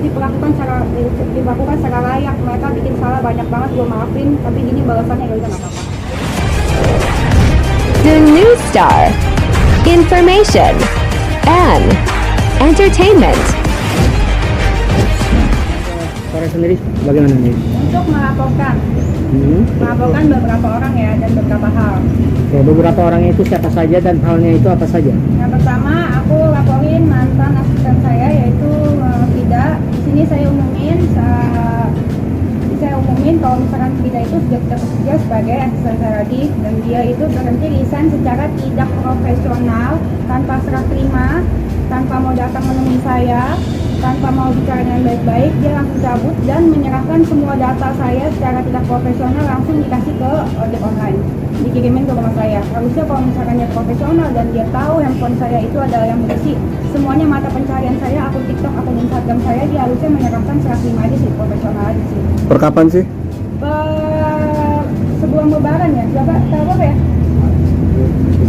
diperlakukan secara layak. Mereka bikin salah banyak banget, gue maafin, tapi gini balasannya gak bisa apa-apa. The News Star. Information and entertainment. Korea sendiri bagaimana nih? Untuk melaporkan beberapa orang ya, dan beberapa hal. Oke, beberapa orang itu siapa saja dan halnya itu apa saja? Yang pertama, aku laporin mantan asisten saya, yaitu Fida. Di sini saya umumin kalau misalkan Fida itu sudah tidak bekerja sebagai asisten saya lagi, dan dia itu berhenti resign secara tidak profesional, tanpa serah terima, tanpa mau datang menemui saya, tanpa mau bicara dengan baik-baik. Dia langsung cabut dan menyerahkan semua data saya secara tidak profesional, langsung dikasih ke ojek online, dikirimin ke rumah saya. Harusnya kalau misalkan dia profesional dan dia tahu handphone saya itu adalah yang berisi semuanya mata pencarian saya, akun TikTok, akun Instagram saya, dia harusnya menyerahkan serah terima aja sih, profesional aja sih. Per kapan sih? Sebelum lebaran ya, tanggal berapa ya?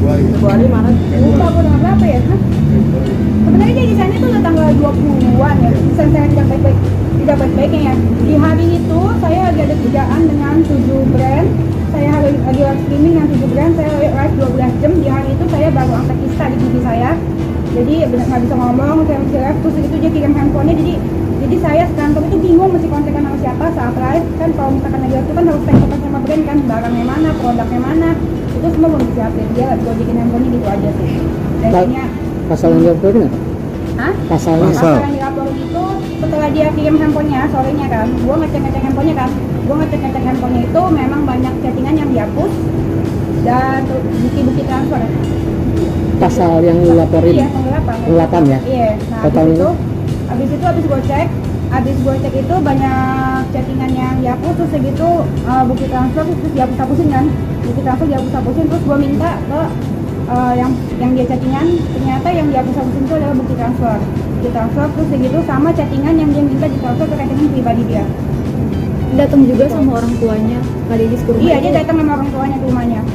Februari mana? Lupa aku tanggal berapa ya? Sebenarnya dia di sana itu udah tanggal 20-an ya. Desain saya tidak baik-baiknya ya. Di hari itu saya lagi ada kerjaan dengan 7 brand. Saya lagi live streaming dengan 7 brand. Saya live 12 jam. Di hari itu saya baru angkat kista di gigi saya. Jadi nggak bisa ngomong, saya masih live. Terus itu dia kirim handphonenya. Jadi saya sekantor itu bingung mesti kontekan sama siapa saat live. Kan kalau misalkan lagi itu kan harus kontak sama brand kan, barangnya mana, produknya mana, itu semua belum disiapin. Dia gue bikin handphonenya gitu aja sih. Dan akhirnya Pasal yang dilaporin apa? Hah? Pasalnya? Pasal. Yang dilaporin itu setelah dia kirim handphonenya sorenya kan, gue ngecek handphonenya kan, handphonenya itu memang banyak chattingan yang dihapus dan bukti-bukti transfer. Pasal yang dilaporin? Iya, penggelapan ya? Iya. Nah, habis gue cek itu banyak chattingan yang dihapus, terus segitu bukti transfer terus dihapus-hapusin kan, terus gue minta ke yang dia chattingan, ternyata yang dihapus-hapusin itu adalah bukti transfer, terus segitu sama chattingan yang dia minta ditransfer ke rekening pribadi dia. Datang juga sama orang tuanya Kak Dedis ke rumah? Iya, dia datang sama orang tuanya ke rumahnya.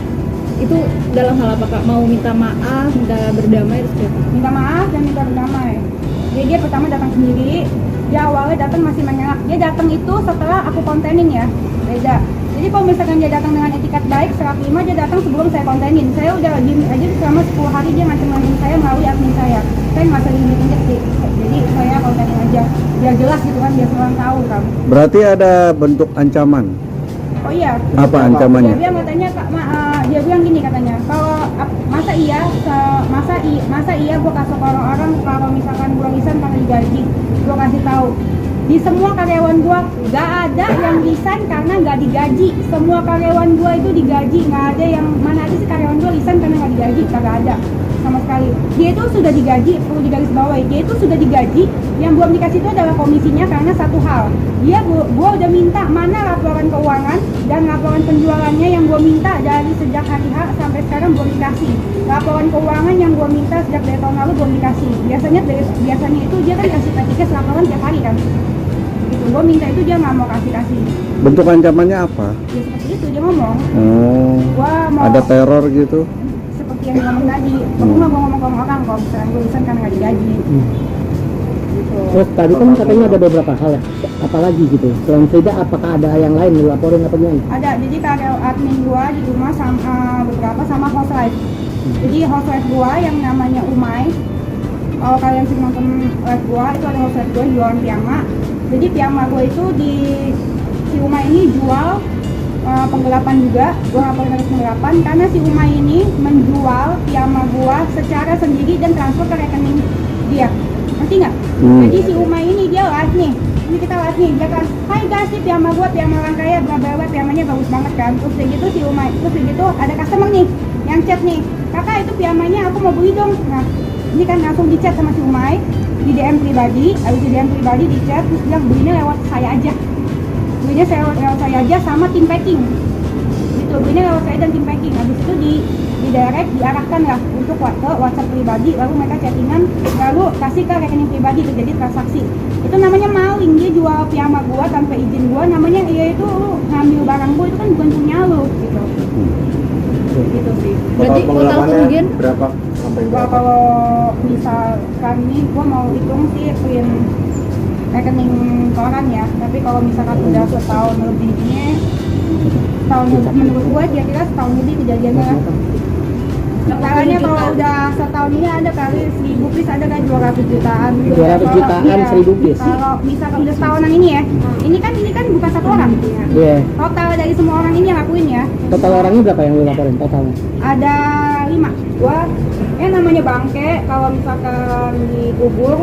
Itu dalam hal apa Kak? Mau minta maaf, minta berdamai, terus apa? Minta maaf dan minta berdamai. Jadi dia pertama datang sendiri, dia awalnya datang masih mengelak. Dia datang itu setelah aku kontenin ya, beda. Jadi kalau misalkan dia datang dengan etikat baik, serah terima, dia datang sebelum saya kontenin. Saya udah diem aja selama 10 hari dia ngancem-ngancem saya melalui admin saya. Saya nggak sering ditinjak sih. Jadi saya kontenin aja, biar jelas gitu kan, biar orang tahu kan. Berarti ada bentuk ancaman. Oh iya. Apa ancamannya? Dia katanya dia bilang gini katanya, kalau masa iya gue kasih ke orang kalau misalkan gue resign karena digaji, gue kasih tahu di semua karyawan gue gak ada yang resign karena gak digaji. Semua karyawan gue itu digaji, nggak ada yang mana ada sih karyawan gue resign karena gak digaji, kagak ada sama sekali. Dia itu sudah digaji, perlu digarisbawahi, dia itu sudah digaji. Yang belum dikasih itu adalah komisinya karena satu hal, gua udah minta mana laporan keuangan dan laporan penjualannya yang gua minta dari sejak hari H sampai sekarang belum dikasih. Laporan keuangan yang gua minta sejak dari tahun lalu belum dikasih. Biasanya itu dia kan kasih P3 laporan tiap hari kan. Gitu. Gua minta itu dia nggak mau kasih. Bentuk ancamannya apa? Ya seperti itu dia ngomong. Oh, Gua mau ada teror gitu? seperti yang dia ngomong tadi. Gua mau ngomong ke orang kalau misalkan gua resign karena nggak digaji. Gitu. Terus tadi kan katanya ada beberapa hal ya, apalagi gitu. Selain Frida, apakah ada yang lain dilaporin apa gimana? Ada, jadi karyawan admin gua di rumah sama beberapa sama host live. Jadi host live gua yang namanya Umay, kalau kalian sering nonton live gua, itu ada host live gua jualan piyama. Jadi piyama gua itu si Umay ini jual penggelapan juga. Gua laporin harus penggelapan karena si Umay ini menjual piyama gua secara sendiri dan transfer ke rekening dia. Ngerti nggak? Jadi si Umay ini dia live nih. Ini kita live nih, dia kan, hai guys, nih piyama gua, piyama orang kaya, bla bla bla, piyamanya bagus banget kan. Terus kayak gitu si Umay, terus kayak gitu ada customer nih yang chat nih, kakak itu piyamanya aku mau beli dong. Nah, ini kan langsung di chat sama si Umay, di DM pribadi, habis di DM pribadi di chat, terus bilang belinya lewat saya aja. Belinya lewat saya aja sama tim packing. Gitu, belinya lewat saya dan tim packing. Habis itu di direct, diarahkan lah untuk ke WhatsApp pribadi, lalu mereka chattingan, lalu kasih ke rekening pribadi, terjadi transaksi. Itu namanya maling, dia jual piyama gua tanpa izin gua, namanya iya itu lu ngambil barang gua, itu kan bukan punya lu gitu. Gitu sih. Berarti total kerugian berapa sampai Gua kalau misalkan nih gua mau hitung sih rekening koran ya. Tapi kalau misalkan udah setahun lebih ini, tahun menurut gue kira-kira setahun lebih kejadiannya lah. Caranya kalau udah setahun ini ada kali 1000 piece, ada kan 200 jutaan. 200 jutaan, Iya. 1000 piece. Kalau misalkan udah setahunan ini ya, ini kan bukan satu orang. Iya. Total dari semua orang ini yang ngakuin ya, Total orangnya berapa yang lu laporin totalnya? ada 5. Gua namanya bangke, kalau misalkan dikubur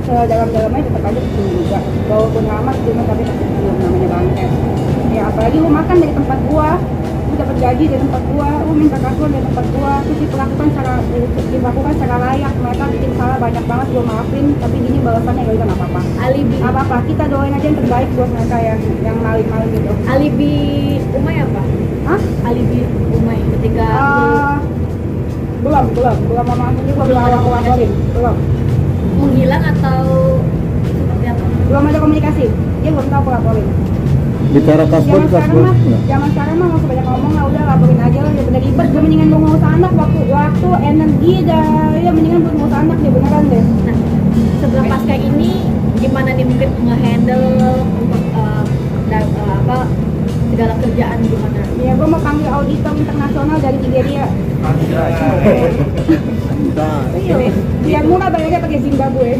sedalam-dalamnya tetap aja kecil juga. Walaupun lama cuma tapi tetap kecil namanya bangke. Ya apalagi lu makan dari tempat gua, lu dapat gaji dari tempat gua, lu minta kasur dari tempat gua, terus dilakukan secara layak. Mereka bikin salah banyak banget, gua maafin, tapi gini balasannya gak bisa apa-apa. Alibi. Nggak apa-apa, kita doain aja yang terbaik buat mereka yang maling-maling gitu. Alibi Umay apa? Hah? Alibi Umay ketika belum mama juga belum ada laporin, belum menghilang atau seperti apa? belum ada komunikasi, dia belum tahu aku laporin. Bicara kasus Zaman sekarang mah nggak usah banyak ngomong lah, udah laporin aja lah, dia bener ribet, dia mendingan gue ngurus anak, waktu energi dah, ya mendingan gue ngurus anak dia beneran deh. Nah, setelah pasca ini gimana nih mungkin nge-handle untuk segala kerjaan gimana? Ya gue mau panggil auditor internasional dari Nigeria. Iya, biar murah bayarnya pakai Zimbabwe.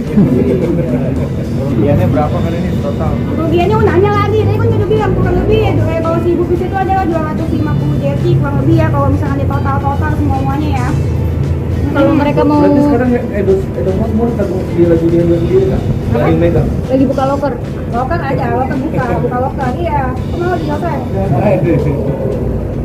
Kerugiannya berapa kan ini total? Kerugiannya nanya lagi, tadi kan udah bilang kurang lebih ya, kalau 1000 piece itu adalah 250 jersey kurang lebih ya, kalau misalkan di total semuanya ya. Kalau mereka mau Berarti sekarang Edo Mosmor lagi dia sendiri kan? Lagi megang. lagi buka loker, Loker ada, loker buka loker, iya. Kok mau di loker?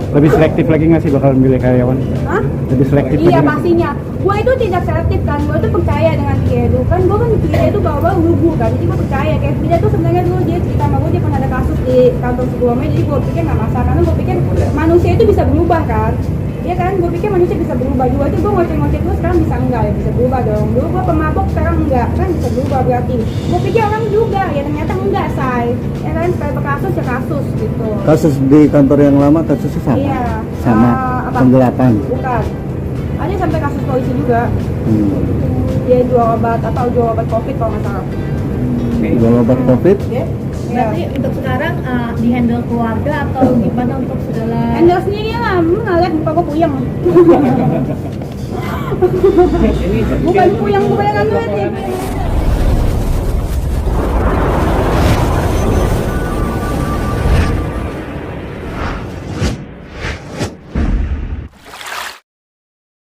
Lebih selektif lagi nggak sih bakal milih karyawan? Hah? Lebih selektif Iya lagi nggak? pastinya. Gua itu tidak selektif kan, gua itu percaya dengan dia itu kan, gua kan dia itu bawa lugu kan, jadi gua percaya kayak dia tuh sebenarnya dulu dia cerita sama gua, dia pernah ada kasus di kantor sebelumnya, jadi gua pikir nggak masalah, karena gua pikir manusia itu bisa berubah kan. Iya kan, gue pikir manusia bisa berubah juga tuh, gue ngoceh-ngoceh dulu sekarang bisa enggak ya, bisa berubah dong. Dulu gue pemabok sekarang enggak, kan bisa berubah berarti. Gue pikir orang juga, ya ternyata enggak say. Ya kan, supaya berkasus ya kasus gitu. Kasus di kantor yang lama kasusnya sama. Iya. Sama Apa? penggelapan. Bukan. Ada sampai kasus polisi juga. Hmm. Dia jual obat COVID kalau nggak salah. Jual obat COVID. Ya. berarti untuk sekarang di handle keluarga atau gimana untuk segala Handle sendiri lah, ngeliat muka gue puyeng. Bukan puyeng, gue yang ngeliat nih.